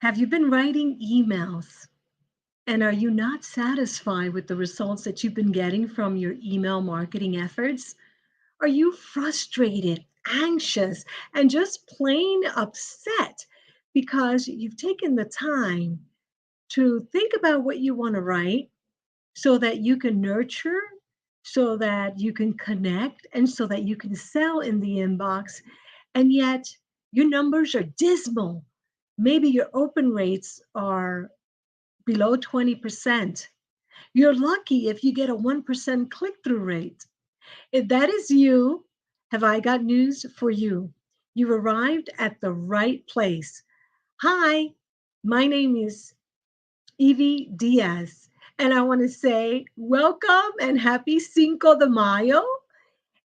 Have you been writing emails? And are you not satisfied with the results that you've been getting from your email marketing efforts? Are you frustrated, anxious, and just plain upset because you've taken the time to think about what you want to write so that you can nurture, so that you can connect, and so that you can sell in the inbox? And yet your numbers are dismal. Maybe your open rates are below 20%. You're lucky if you get a 1% click through rate. If that is you, have I got news for you? You've arrived at the right place. Hi, my name is Evie Diaz, and I want to say welcome and happy Cinco de Mayo.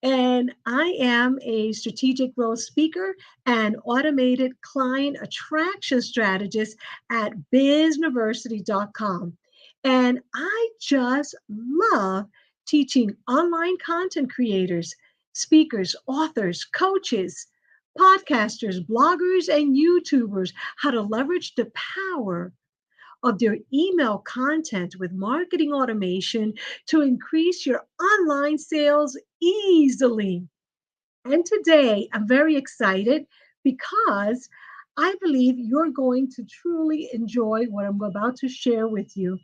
And I am a strategic growth speaker and automated client attraction strategist at Bizniversity.com. And I just love teaching online content creators, speakers, authors, coaches, podcasters, bloggers, and YouTubers how to leverage the power of their email content with marketing automation to increase your online sales easily. And today I'm very excited because I believe you're going to truly enjoy what I'm about to share with you.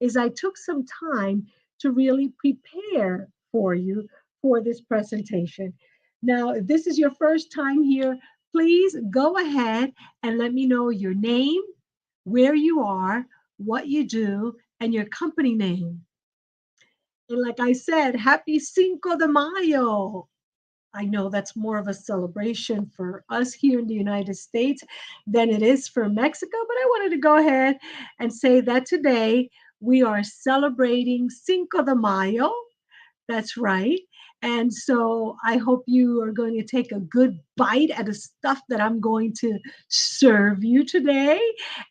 Is I took some time to really prepare for you for this presentation. Now, if this is your first time here, please go ahead and let me know your name, where you are, what you do, and your company name. And like I said, happy Cinco de Mayo. I know that's more of a celebration for us here in the United States than it is for Mexico, but I wanted to go ahead and say that today we are celebrating Cinco de Mayo. That's right. And so I hope you are going to take a good bite at the stuff that I'm going to serve you today.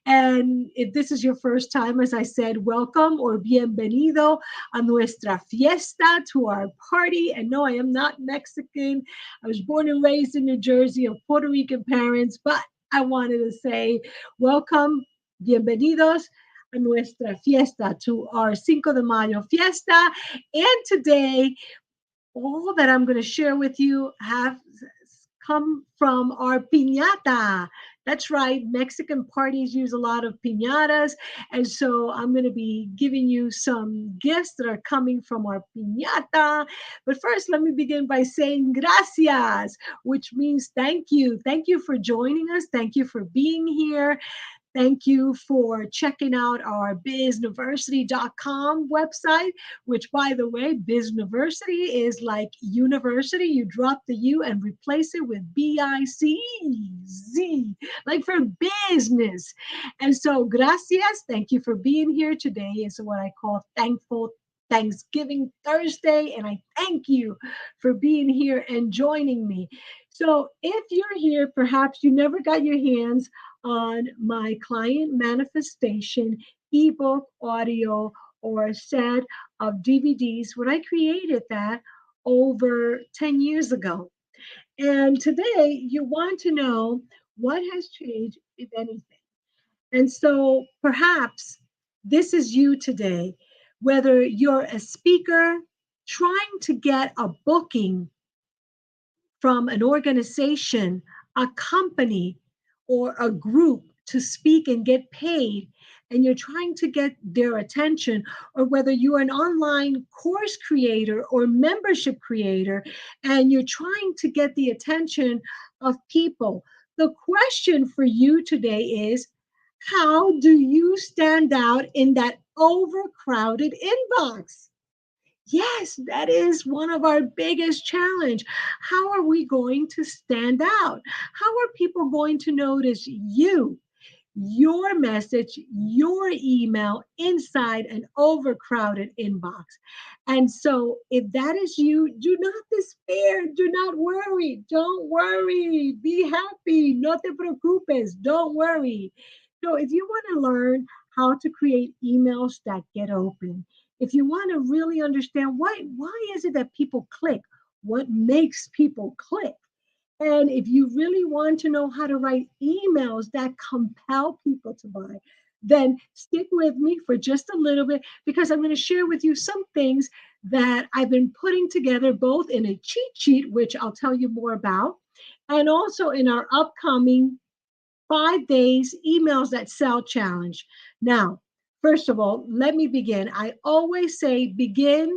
And if this is your first time, as I said, welcome or bienvenido a nuestra fiesta, to our party. And no, I am not Mexican. I was born and raised in New Jersey of Puerto Rican parents, but I wanted to say welcome, bienvenidos a nuestra fiesta, to our Cinco de Mayo fiesta. And today, all that I'm going to share with you have come from our piñata. That's right, Mexican parties use a lot of piñatas. And so I'm going to be giving you some gifts that are coming from our piñata. But first, let me begin by saying gracias, which means thank you. Thank you for joining us. Thank you for being here. Thank you for checking out our bizniversity.com website, which, by the way, Bizniversity is like university. You drop the U and replace it with BICZ, like for business. And so, gracias. Thank you for being here. Today is what I call thankful Thanksgiving Thursday, and I thank you for being here and joining me. So, if you're here, perhaps you never got your hands on my client manifestation ebook, audio, or a set of DVDs when I created that over 10 years ago. And today you want to know What has changed, if anything? And so perhaps this is you today, whether you're a speaker trying to get a booking from an organization, a company, or a group to speak and get paid, and you're trying to get their attention, or whether you're an online course creator or membership creator, and you're trying to get the attention of people. The question for you today is, how do you stand out in that overcrowded inbox? Yes, that is one of our biggest challenge. How are we going to stand out? How are people going to notice you, your message, your email inside an overcrowded inbox? And so, if that is you, do not despair, do not worry, don't worry, be happy, no te preocupes, don't worry. So, if you want to learn how to create emails that get open, if you want to really understand why is it that people click, what makes people click, and if you really want to know how to write emails that compel people to buy, then stick with me for just a little bit, because I'm going to share with you some things that I've been putting together both in a cheat sheet, which I'll tell you more about, and also in our upcoming 5 days emails that sell challenge. Now, first of all, let me begin. I always say begin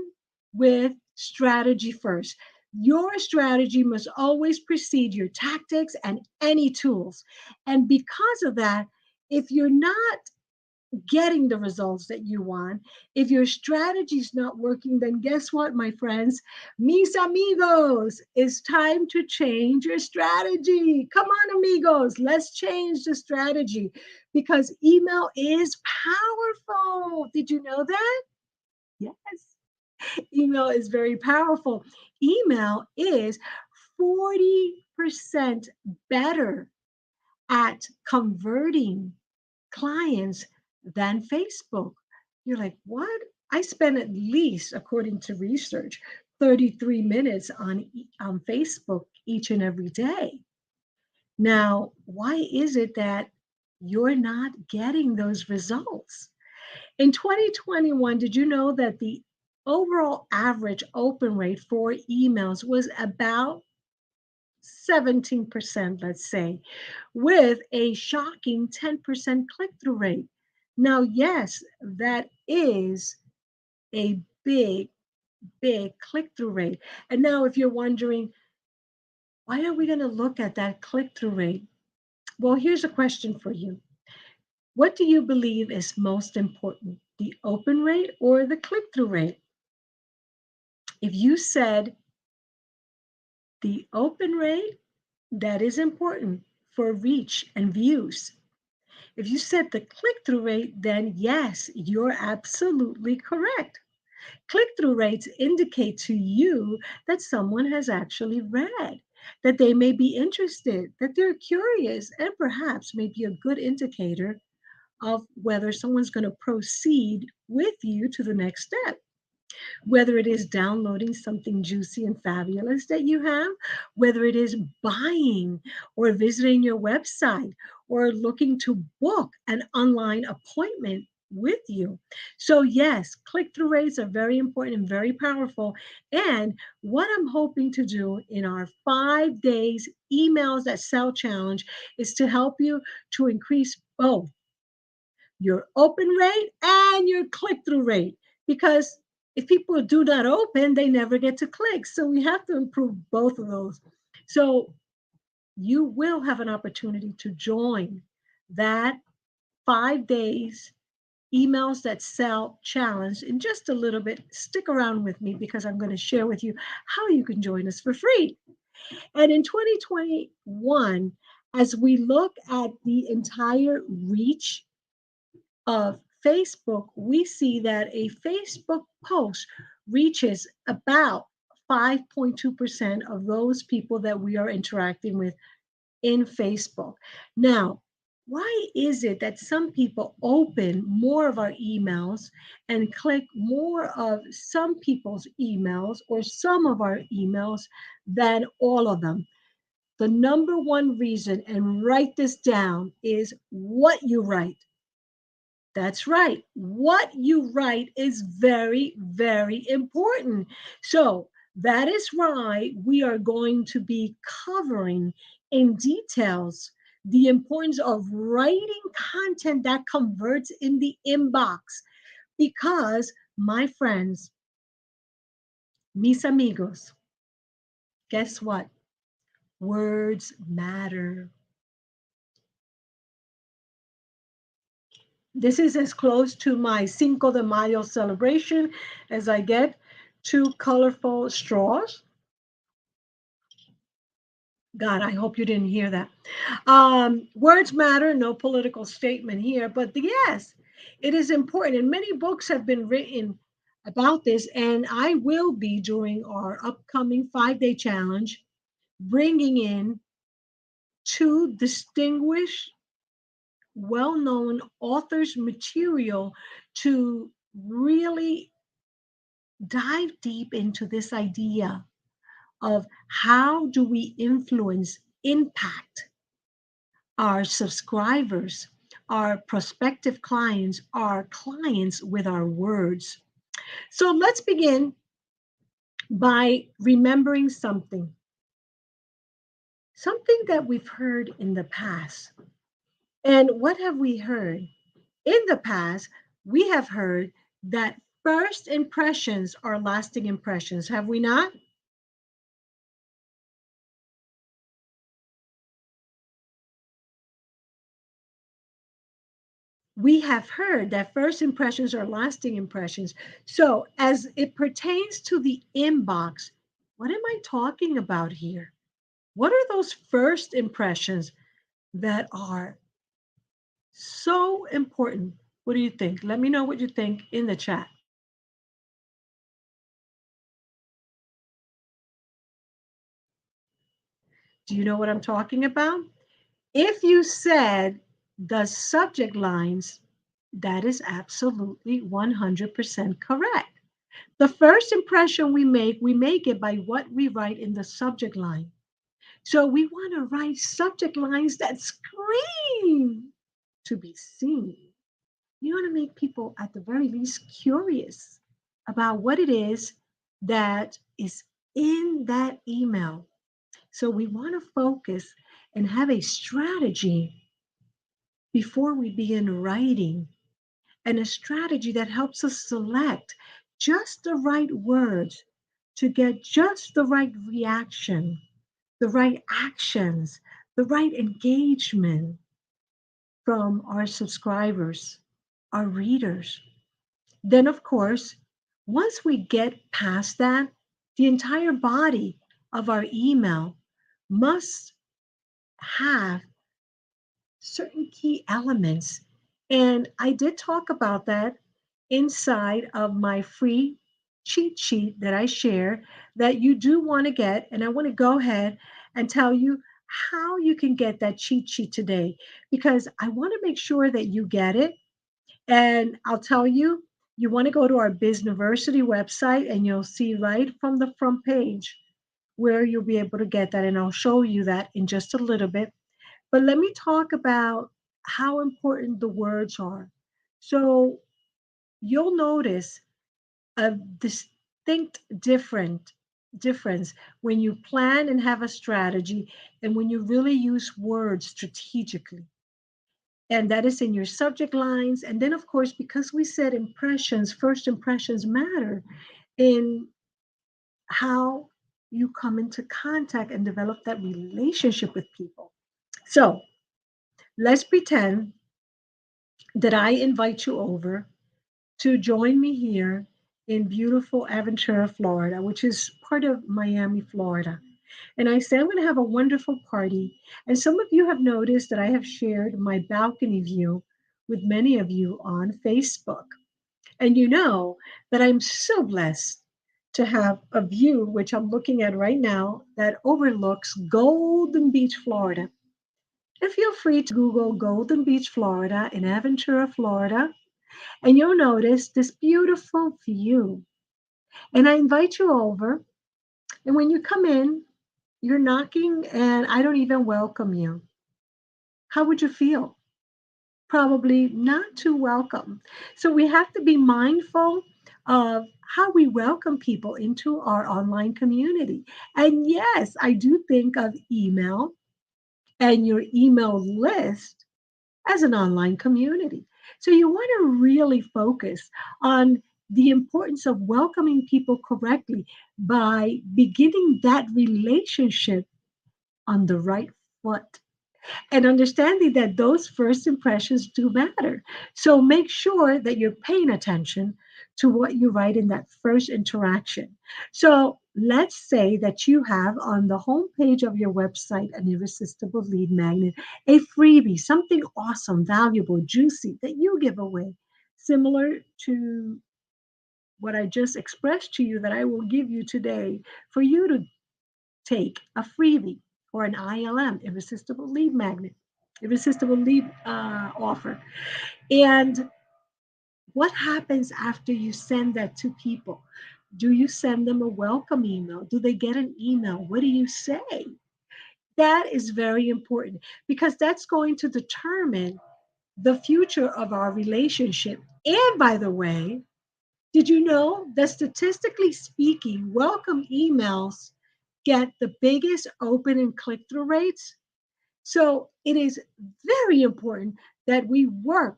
with strategy first. Your strategy must always precede your tactics and any tools. And because of that, if you're not getting the results that you want, if your strategy is not working, then guess what, my friends? Mis amigos, it's time to change your strategy. Come on, amigos, let's change the strategy, because email is powerful. Did you know that? Yes, email is very powerful. Email is 40% better at converting clients than Facebook. You're like, what? I spend at least, according to research, 33 minutes on Facebook each and every day. Now, why is it that you're not getting those results? In 2021, did you know that the overall average open rate for emails was about 17%, let's say, with a shocking 10% click through rate? Now, yes, that is a big, big click through rate. And now, if you're wondering, why are we going to look at that click through rate? Well, here's a question for you. What do you believe is most important, the open rate or the click through rate? If you said the open rate, that is important for reach and views. If you said the click through rate, then yes, you're absolutely correct. Click through rates indicate to you that someone has actually read, that they may be interested, that they're curious, and perhaps may be a good indicator of whether someone's going to proceed with you to the next step. Whether it is downloading something juicy and fabulous that you have, whether it is buying or visiting your website or looking to book an online appointment with you. So, yes, click through rates are very important and very powerful. And what I'm hoping to do in our 5 days emails that sell challenge is to help you to increase both your open rate and your click through rate. Because if people do not open, they never get to click. So we have to improve both of those. So you will have an opportunity to join that 5 days emails that sell challenge in just a little bit. Stick around with me, because I'm going to share with you how you can join us for free. And in 2021, as we look at the entire reach of Facebook, we see that a Facebook post reaches about 5.2% of those people that we are interacting with in Facebook. Now, why is it that some people open more of our emails and click more of some people's emails or some of our emails than all of them? The number one reason, and write this down, is what you write. That's right. What you write is very, very important. So that is why we are going to be covering in details the importance of writing content that converts in the inbox. Because, my friends, mis amigos, guess what? Words matter. This is as close to my Cinco de Mayo celebration as I get. Two colorful straws. God, I hope you didn't hear that. Words matter, no political statement here, but yes, it is important. And many books have been written about this, and I will be during our upcoming 5-day challenge bringing in two distinguished, well known authors' material to really dive deep into this idea of how do we influence, impact our subscribers, our prospective clients, our clients with our words. So let's begin by remembering something that we've heard in the past. And what have we heard? In the past, we have heard that first impressions are lasting impressions, have we not? We have heard that first impressions are lasting impressions. So, as it pertains to the inbox, what am I talking about here? What are those first impressions that are so important? What do you think? Let me know what you think in the chat. Do you know what I'm talking about? If you said the subject lines, that is absolutely 100% correct. The first impression we make it by what we write in the subject line. So we want to write subject lines that scream to be seen. You want to make people, at the very least, curious about what it is that is in that email. So we want to focus and have a strategy before we begin writing, and a strategy that helps us select just the right words to get just the right reaction, the right actions, the right engagement from our subscribers, our readers. Then, of course, once we get past that, the entire body of our email must have certain key elements. And I did talk about that inside of my free cheat sheet that I share that you do want to get. And I want to go ahead and tell you how you can get that cheat sheet today because I want to make sure that you get it. And I'll tell you, you want to go to our Bizniversity website and you'll see right from the front page where you'll be able to get that. And I'll show you that in just a little bit. But let me talk about how important the words are. So you'll notice a distinct difference when you plan and have a strategy and when you really use words strategically. And that is in your subject lines. And then, of course, because we said impressions, first impressions matter in how you come into contact and develop that relationship with people. So let's pretend that I invite you over to join me here in beautiful Aventura, Florida, which is part of Miami, Florida. And I say I'm going to have a wonderful party. And some of you have noticed that I have shared my balcony view with many of you on Facebook. And you know that I'm so blessed to have a view, which I'm looking at right now, that overlooks Golden Beach, Florida. And feel free to Google Golden Beach, Florida in Aventura, Florida, and you'll notice this beautiful view. And I invite you over. And when you come in, You're knocking and I don't even welcome you. How would you feel? Probably not too welcome. So we have to be mindful of how we welcome people into our online community. And yes, I do think of email and your email list as an online community. So you want to really focus on the importance of welcoming people correctly by beginning that relationship on the right foot and understanding that those first impressions do matter. So make sure that you're paying attention to what you write in that first interaction. So let's say that you have on the homepage of your website an irresistible lead magnet, a freebie, something awesome, valuable, juicy that you give away, similar to what I just expressed to you that I will give you today for you to take a freebie or an ILM, irresistible lead magnet, irresistible lead offer. And what happens after you send that to people? Do you send them a welcome email? Do they get an email? What do you say? That is very important because that's going to determine the future of our relationship. And by the way, did you know that statistically speaking, welcome emails get the biggest open and click through rates? So it is very important that we work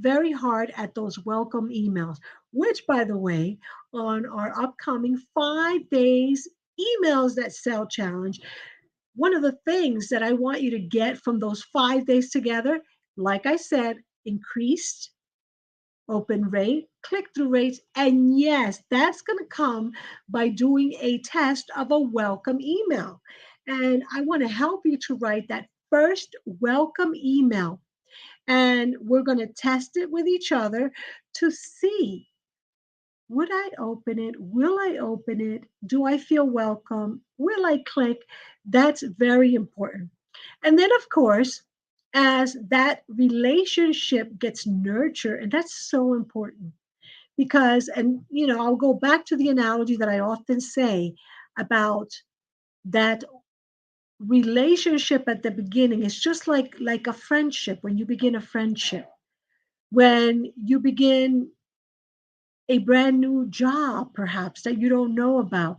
very hard at those welcome emails, which, by the way, on our upcoming 5 days emails that sell challenge, one of the things that I want you to get from those 5 days together, like I said, increased open rate, click through rates. And yes, that's going to come by doing a test of a welcome email. And I want to help you to write that first welcome email. And we're going to test it with each other to see, would I open it? Will I open it? Do I feel welcome? Will I click? That's very important. And then, of course, as that relationship gets nurtured, and that's so important because, and I'll go back to the analogy that I often say about that relationship at the beginning. It's just like a friendship. When you begin a friendship, when you begin a brand new job perhaps that you don't know about,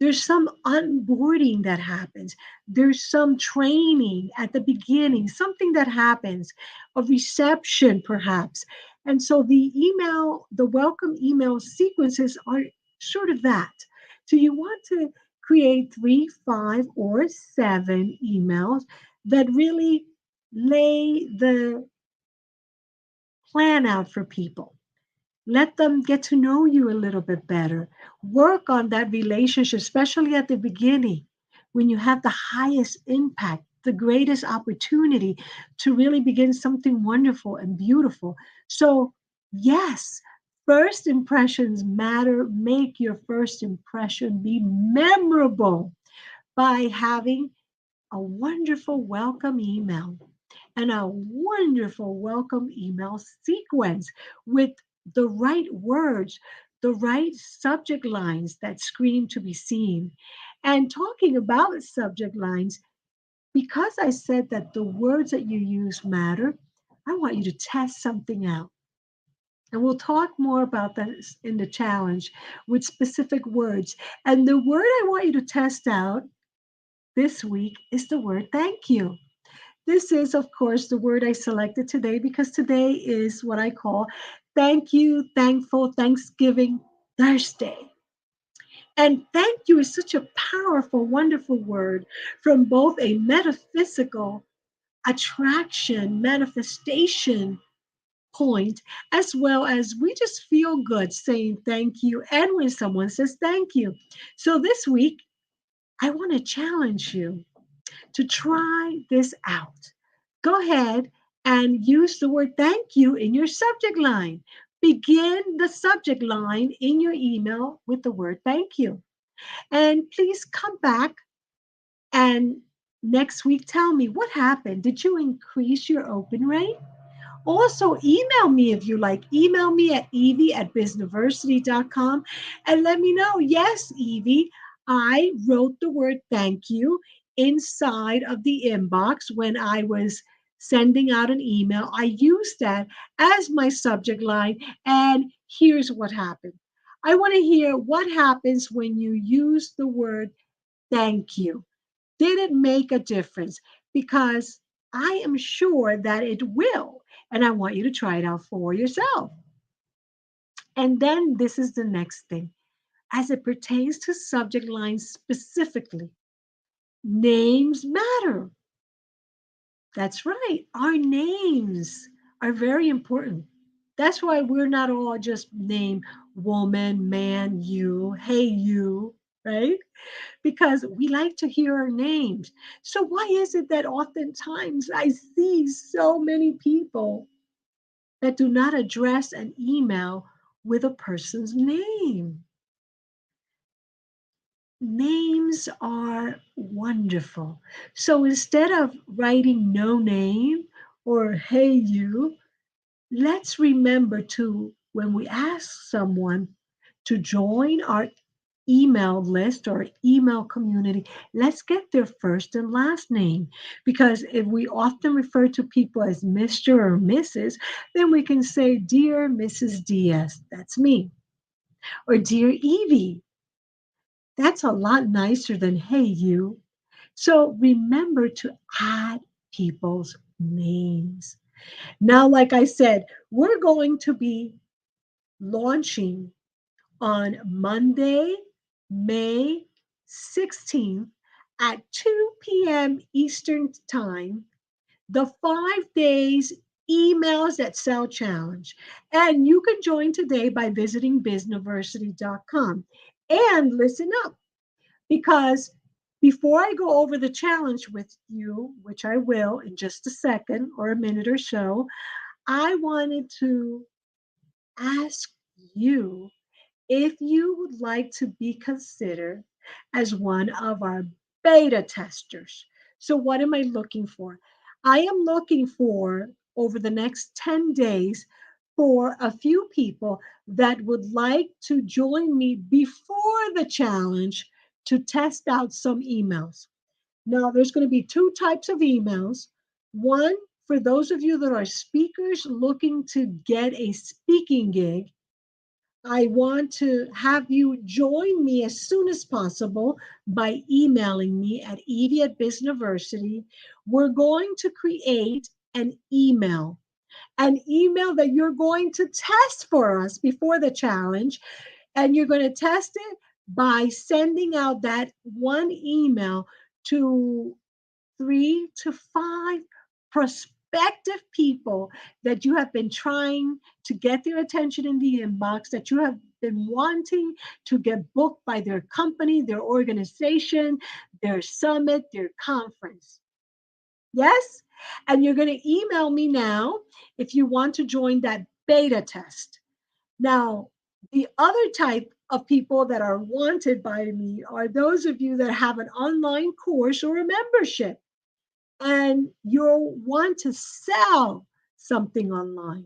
there's some onboarding that happens. There's some training at the beginning, something that happens, a reception perhaps. And so the welcome email sequences are sort of that. So you want to create 3, 5, or 7 emails that really lay the plan out for people. Let them get to know you a little bit better. Work on that relationship, especially at the beginning when you have the highest impact, the greatest opportunity to really begin something wonderful and beautiful. So, yes, first impressions matter. Make your first impression be memorable by having a wonderful welcome email and a wonderful welcome email sequence with the right words, the right subject lines that scream to be seen. And talking about subject lines, because I said that the words that you use matter, I want you to test something out. And we'll talk more about that in the challenge with specific words. And the word I want you to test out this week is the word thank you. This is, of course, the word I selected today because today is what I call Thank You, Thankful, Thanksgiving Thursday. And thank you is such a powerful, wonderful word from both a metaphysical attraction, manifestation point, as well as we just feel good saying thank you and when someone says thank you. So this week, I want to challenge you to try this out. Go ahead and use the word thank you in your subject line. Begin the subject line in your email with the word thank you. And please come back and next week tell me what happened. Did you increase your open rate? Also, email me if you like. Email me at evie@bizniversity.com and let me know, yes, Evie, I wrote the word thank you inside of the inbox when I was sending out an email. I used that as my subject line. And here's what happened. I want to hear what happens when you use the word thank you. Did it make a difference? Because I am sure that it will. And I want you to try it out for yourself. And then this is the next thing. As it pertains to subject lines specifically, names matter. That's right. Our names are very important. That's why we're not all just name woman, man, you, hey, you, right? Because we like to hear our names. So, why is it that oftentimes I see so many people that do not address an email with a person's name? Names are wonderful. So instead of writing no name or hey you, let's remember to, when we ask someone to join our email list or email community, let's get their first and last name. Because if we often refer to people as Mr. or Mrs., then we can say, Dear Mrs. Diaz, that's me. Or Dear Evie, that's a lot nicer than hey you. So remember to add people's names. Now, like I said, we're going to be launching on Monday, May 16th at 2 p.m. Eastern Time, the 5 days emails that sell challenge. And you can join today by visiting bizniversity.com. And listen up, because before I go over the challenge with you, which I will in just a second or a minute or so, I wanted to ask you if you would like to be considered as one of our beta testers. So, what am I looking for? I am looking for, over the next 10 days, for a few people that would like to join me before the challenge to test out some emails. Now, there's going to be two types of emails. One, for those of you that are speakers looking to get a speaking gig, I want to have you join me as soon as possible by emailing me at Evie at Bizniversity. We're going to create an email that you're going to test for us before the challenge. And you're going to test it by sending out that one email to 3 to 5 prospective people that you have been trying to get their attention in the inbox, that you have been wanting to get booked by their company, their organization, their summit, their conference. Yes? And you're going to email me now if you want to join that beta test. Now, the other type of people that are wanted by me are those of you that have an online course or a membership and you'll want to sell something online.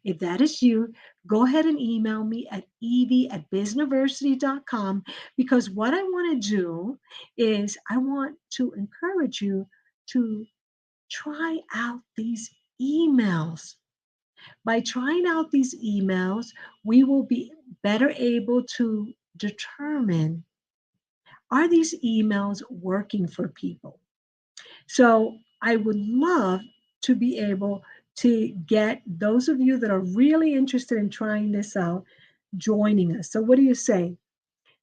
If that is you, go ahead and email me at evie at bizniversity.com, because what I want to do is I want to encourage you to try out these emails. By trying out these emails, we will be better able to determine, are these emails working for people? So I would love to be able to get those of you that are really interested in trying this out joining us. So what do you say?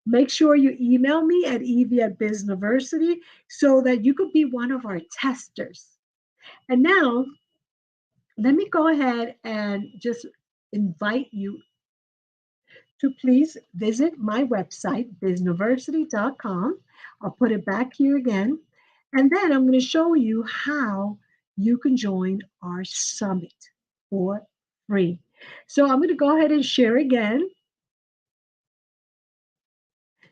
Make sure you email me at Evie at Bizniversity so that you could be one of our testers. And now let me go ahead and just invite you to please visit my website, bizniversity.com. I'll put it back here again. And then I'm going to show you how you can join our summit for free. So I'm going to go ahead and share again.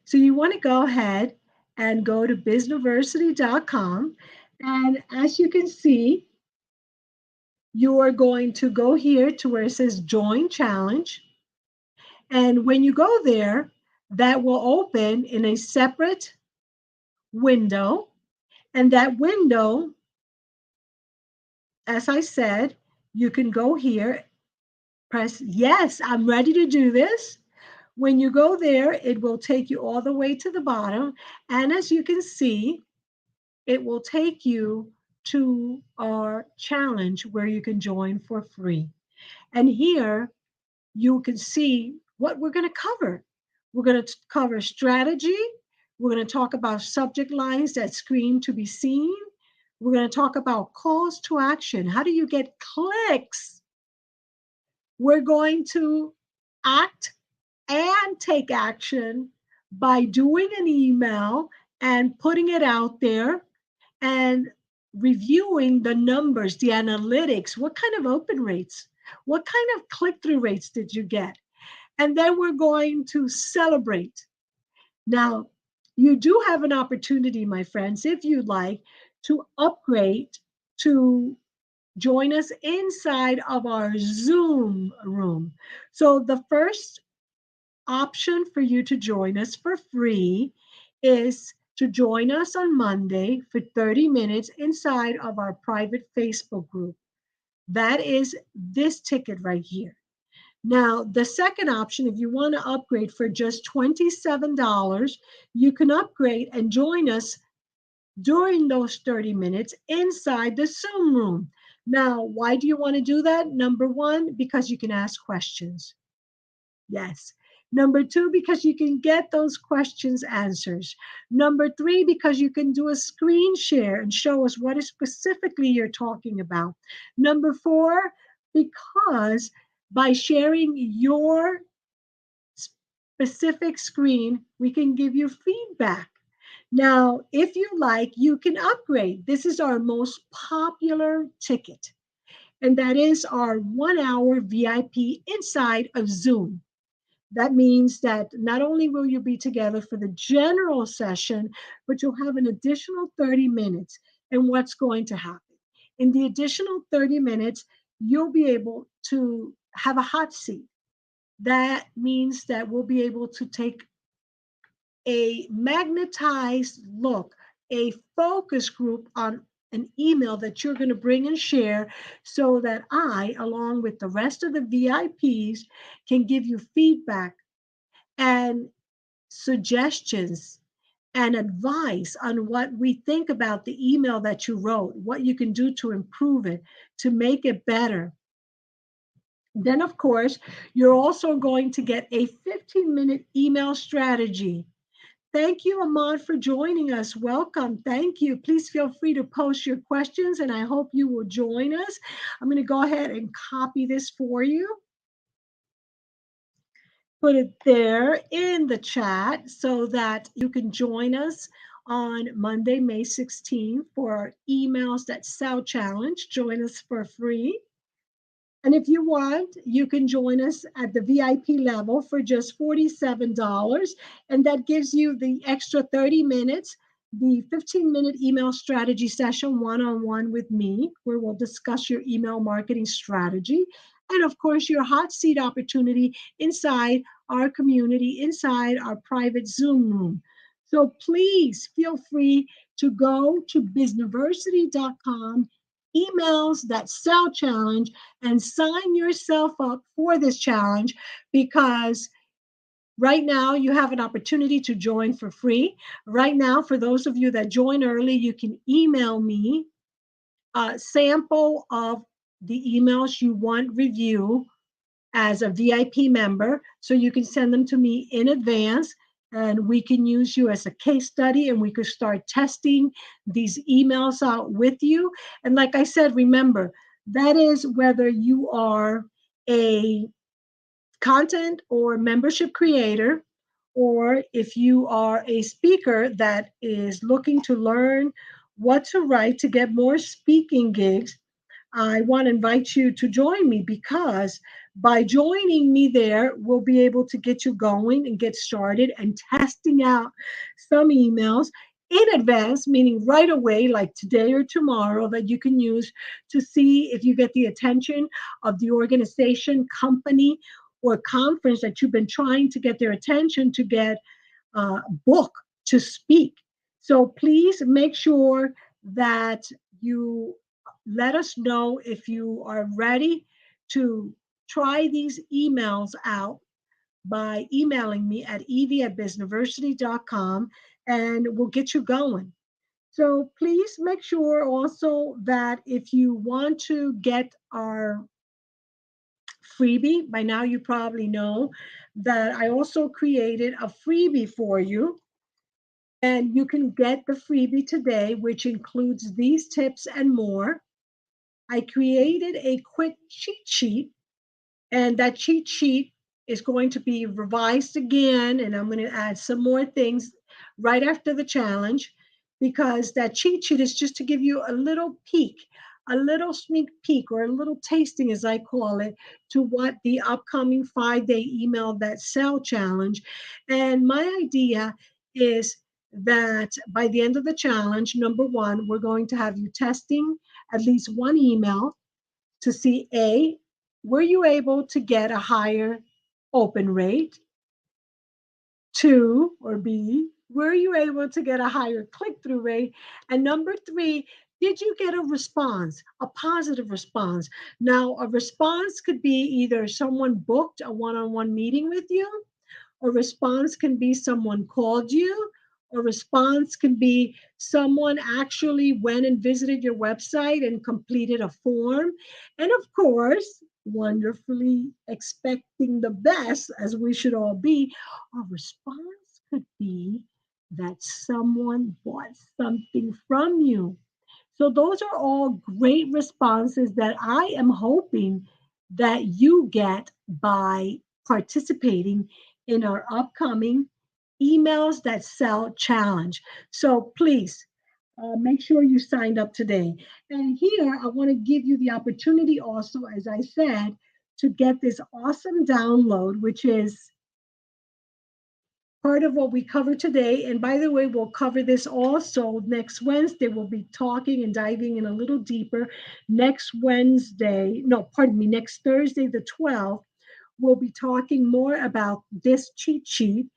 So you want to go ahead and go to bizniversity.com. And as you can see, you are going to go here to where it says join challenge. And when you go there, that will open in a separate window. And that window, as I said, you can go here, press yes, I'm ready to do this. When you go there, it will take you all the way to the bottom. And as you can see, it will take you to our challenge where you can join for free. And here you can see what we're going to cover. We're going to cover strategy. We're going to talk about subject lines that scream to be seen. We're going to talk about calls to action. How do you get clicks? We're going to act and take action by doing an email and putting it out there and reviewing the numbers, the analytics. What kind of open rates? What kind of click through rates did you get? And then we're going to celebrate. Now, you do have an opportunity, my friends, if you'd like, to upgrade to join us inside of our Zoom room. So the first option for you to join us for free is to join us on Monday for 30 minutes inside of our private Facebook group. That is this ticket right here. Now, the second option, if you want to upgrade for just $27, you can upgrade and join us during those 30 minutes inside the Zoom room. Now, why do you want to do that? Number one, because you can ask questions. Yes. Number two, because you can get those questions answers. Number three, because you can do a screen share and show us what is specifically you're talking about. Number four, because by sharing your specific screen, we can give you feedback. Now, if you like, you can upgrade. This is our most popular ticket, and that is our 1 hour VIP inside of Zoom. That means that not only will you be together for the general session, but you'll have an additional 30 minutes. And what's going to happen? In the additional 30 minutes, you'll be able to have a hot seat. That means that we'll be able to take a magnetized look, a focus group on an email that you're going to bring and share so that I, along with the rest of the VIPs, can give you feedback and suggestions and advice on what we think about the email that you wrote, what you can do to improve it, to make it better. Then, of course, you're also going to get a 15-minute email strategy. Thank you, Ahmad, for joining us. Welcome. Thank you. Please feel free to post your questions, and I hope you will join us. I'm going to go ahead and copy this for you. Put it there in the chat so that you can join us on Monday, May 16th for our Emails That Sell Challenge. Join us for free. And if you want, you can join us at the VIP level for just $47. And that gives you the extra 30 minutes, the 15-minute email strategy session one-on-one with me, where we'll discuss your email marketing strategy. And of course, your hot seat opportunity inside our community, inside our private Zoom room. So please feel free to go to bizniversity.com, Emails That Sell Challenge, and sign yourself up for this challenge, because right now you have an opportunity to join for free. Right now, for those of you that join early, you can email me a sample of the emails you want review as a VIP member. So you can send them to me in advance, and we can use you as a case study, and we could start testing these emails out with you. And like I said, remember, that is whether you are a content or membership creator, or if you are a speaker that is looking to learn what to write to get more speaking gigs. I want to invite you to join me, because by joining me there, we'll be able to get you going and get started and testing out some emails in advance, meaning right away, like today or tomorrow, that you can use to see if you get the attention of the organization, company, or conference that you've been trying to get their attention to get book to speak. So please make sure that you let us know if you are ready to try these emails out by emailing me at evie@bizniversity.com, and we'll get you going. So please make sure also that if you want to get our freebie, by now you probably know that I also created a freebie for you. And you can get the freebie today, which includes these tips and more. I created a quick cheat sheet, and that cheat sheet is going to be revised again. And I'm going to add some more things right after the challenge, because that cheat sheet is just to give you a little peek, a little sneak peek, or a little tasting, as I call it, to what the upcoming 5-day email that sell challenge. And my idea is that by the end of the challenge, number one, we're going to have you testing at least one email to see A, were you able to get a higher open rate? Two, or B, were you able to get a higher click through rate? And number three, did you get a response, a positive response? Now, a response could be either someone booked a one on one meeting with you, a response can be someone called you. A response can be someone actually went and visited your website and completed a form. And of course, wonderfully expecting the best, as we should all be, a response could be that someone bought something from you. So those are all great responses that I am hoping that you get by participating in our upcoming emails that sell challenge. So please make sure you signed up today. And here I want to give you the opportunity also, as I said, to get this awesome download, which is part of what we cover today. And by the way, we'll cover this also next Wednesday. We'll be talking and diving in a little deeper. Next Wednesday, no, pardon me, next Thursday, the 12th, we'll be talking more about this cheat sheet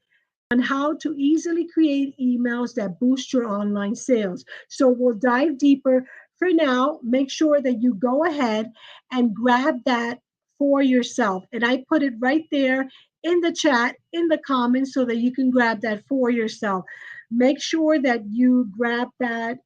on how to easily create emails that boost your online sales. So we'll dive deeper. For now, make sure that you go ahead and grab that for yourself. And I put it right there in the chat, in the comments, so that you can grab that for yourself. Make sure that you grab that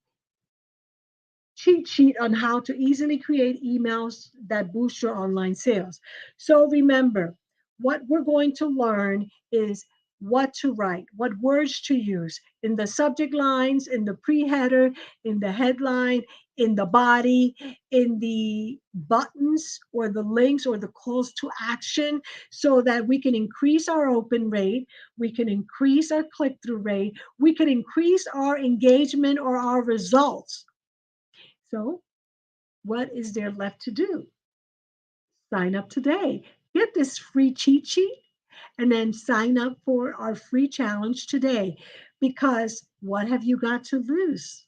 cheat sheet on how to easily create emails that boost your online sales. So remember, what we're going to learn is what to write, what words to use in the subject lines, in the pre-header, in the headline, in the body, in the buttons or the links or the calls to action, so that we can increase our open rate, we can increase our click-through rate, we can increase our engagement or our results. So what is there left to do? Sign up today. Get this free cheat sheet and then sign up for our free challenge today. Because what have you got to lose?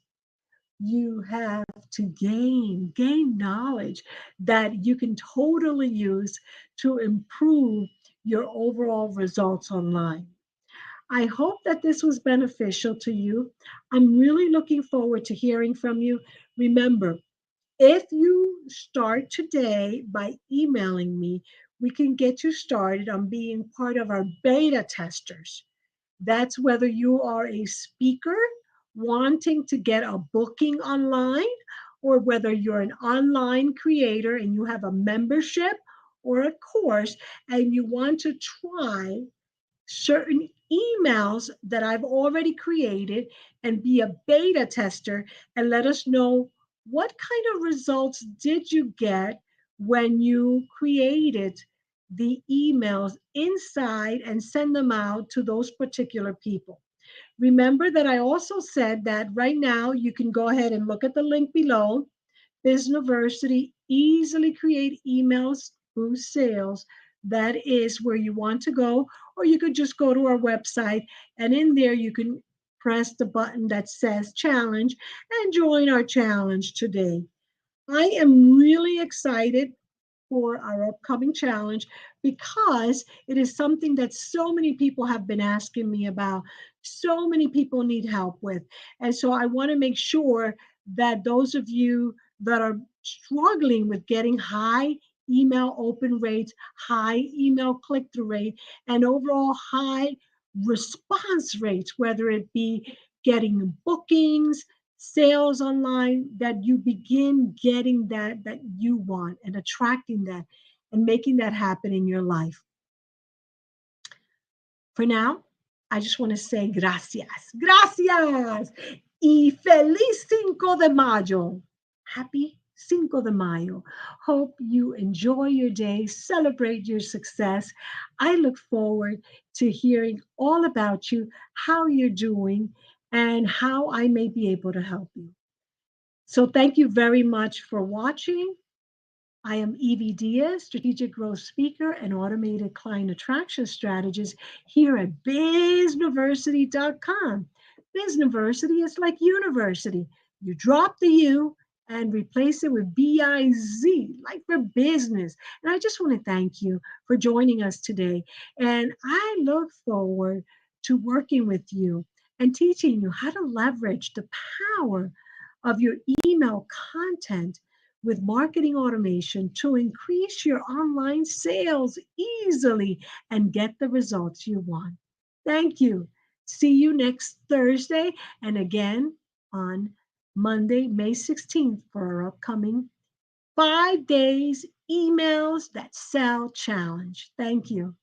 You have to gain knowledge that you can totally use to improve your overall results online. I hope that this was beneficial to you. I'm really looking forward to hearing from you. Remember, if you start today by emailing me, we can get you started on being part of our beta testers. That's whether you are a speaker wanting to get a booking online, or whether you're an online creator and you have a membership or a course and you want to try certain emails that I've already created and be a beta tester and let us know what kind of results did you get when you created the emails inside and send them out to those particular people. Remember that I also said that right now you can go ahead and look at the link below. Bizniversity, easily create emails, boost sales. That is where you want to go. Or you could just go to our website, and in there you can press the button that says challenge and join our challenge today. I am really excited for our upcoming challenge because it is something that so many people have been asking me about. So many people need help with. And so I want to make sure that those of you that are struggling with getting high email open rates, high email click through rate, and overall high response rates, whether it be getting bookings, sales online, that you begin getting that you want and attracting that and making that happen in your life. For now, I just want to say gracias. Gracias. Y feliz Cinco de Mayo. Happy Cinco de Mayo. Hope you enjoy your day, celebrate your success. I look forward to hearing all about you, how you're doing, and how I may be able to help you. So thank you very much for watching. I am Evie Diaz, Strategic Growth Speaker and Automated Client Attraction Strategist here at Bizniversity.com. Bizniversity is like university. You drop the U and replace it with BIZ, like for business. And I just want to thank you for joining us today. And I look forward to working with you and teaching you how to leverage the power of your email content with marketing automation to increase your online sales easily and get the results you want. Thank you. See you next Thursday and again on Monday, May 16th for our upcoming 5 days emails that sell challenge. Thank you.